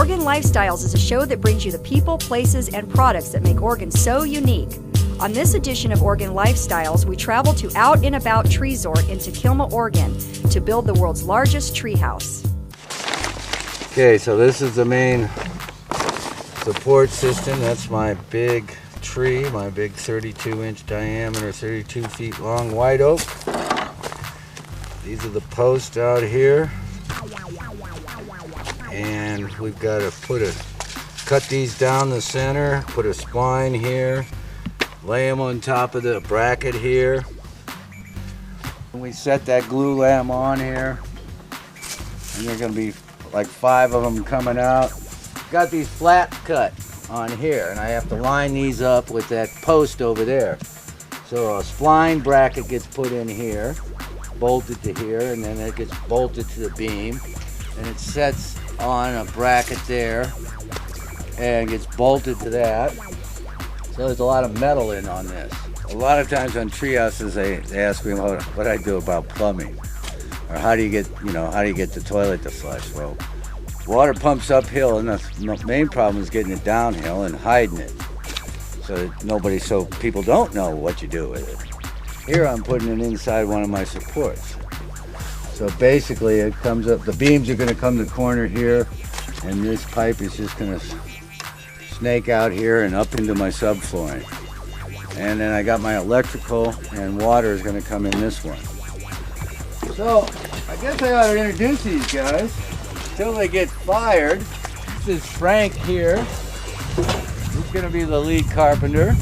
Oregon Lifestyles is a show that brings you the people, places, and products that make Oregon so unique. On this edition of Oregon Lifestyles, we travel to Out and About Treesort in Tequilma, Oregon to build the world's largest treehouse. Okay, so this is the main support system. That's my big tree, my big 32-inch diameter, 32 feet long white oak. These are the posts out here. And we've got to cut these down the center, put a spline here, lay them on top of the bracket here. And we set that glue lamp on here. And there's going to be like 5 of them coming out. Got these flat cut on here, and I have to line these up with that post over there. So a spline bracket gets put in here, bolted to here, and then it gets bolted to the beam, and it sets on a bracket there and gets bolted to that. So there's a lot of metal in on this. A lot of times on tree houses they ask me what I do about plumbing, or how do you get the toilet to flush. Well, water pumps uphill, and the main problem is getting it downhill and hiding it so people don't know what you do with it. Here I'm putting it inside one of my supports. So basically it comes up, the beams are going to come to the corner here, and this pipe is just going to snake out here and up into my subflooring. And then I got my electrical, and water is going to come in this one. So I guess I ought to introduce these guys until they get fired. This is Frank here. He's going to be the lead carpenter.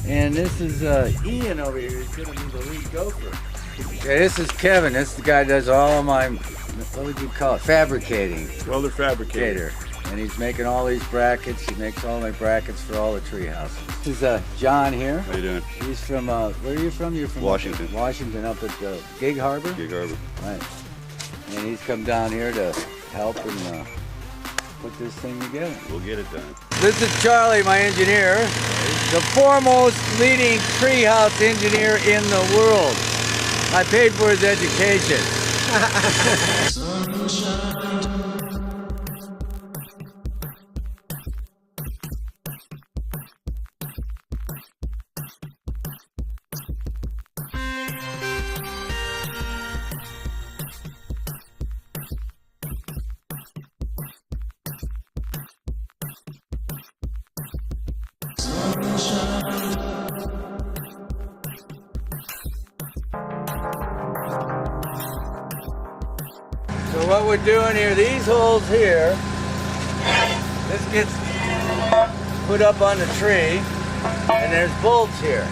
And this is Ian over here. He's going to be the lead gopher. Okay, this is Kevin. This is the guy that does all of my, what would you call it, fabricating. Welder fabricator. And he's making all these brackets. He makes all my brackets for all the tree houses. This is John here. How you doing? He's from, where are you from? You're from Washington. Washington, up at Gig Harbor? Gig Harbor. Right. And he's come down here to help and put this thing together. We'll get it done. This is Charlie, my engineer. He's the foremost leading treehouse engineer in the world. I paid for his education. So what we're doing here, these holes here, this gets put up on the tree, and there's bolts here.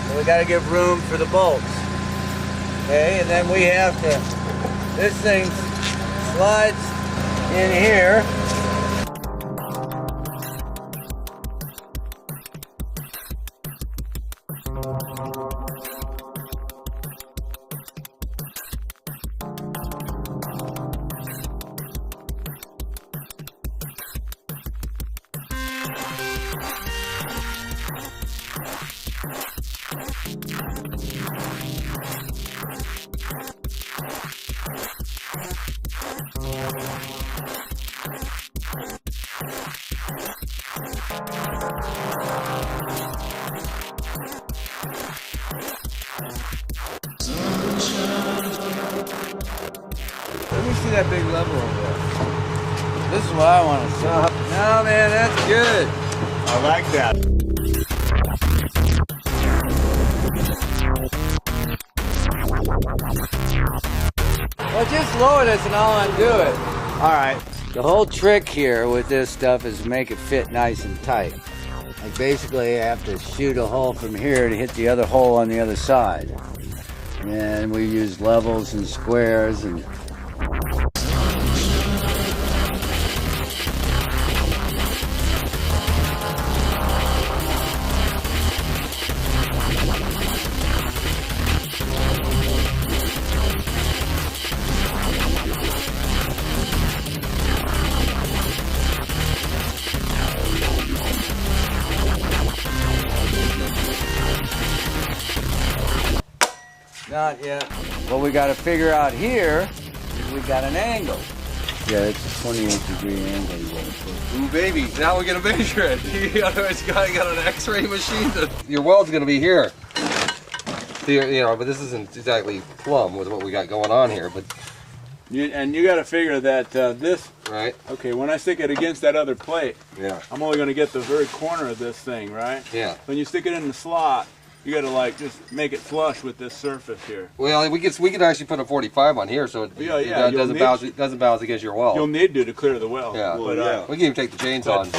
So we got to give room for the bolts. Okay, and then we have to, this thing slides in here. Let me see that big level over there. This is what I want to stop. No, man, that's good. I like that. Well, just lower this and I'll undo it. All right. The whole trick here with this stuff is make it fit nice and tight. Like basically I have to shoot a hole from here to hit the other hole on the other side. And we use levels and squares and Not yet. What we got to figure out here is we got an angle. Yeah, it's a 28-degree angle you gotta put. Ooh, baby, now we're gonna measure it. You got an X-ray machine. Your weld's gonna be here. You know, but this isn't exactly plumb with what we got going on here. But You got to figure that this. right. Okay, when I stick it against that other plate, Yeah. I'm only going to get the very corner of this thing, right? Yeah. When you stick it in the slot, you got to like just make it flush with this surface here. Well, we could actually put a 45 on here, so it Yeah, doesn't bounce against your weld. You'll need to clear the well. Yeah. But We can even take the chains on.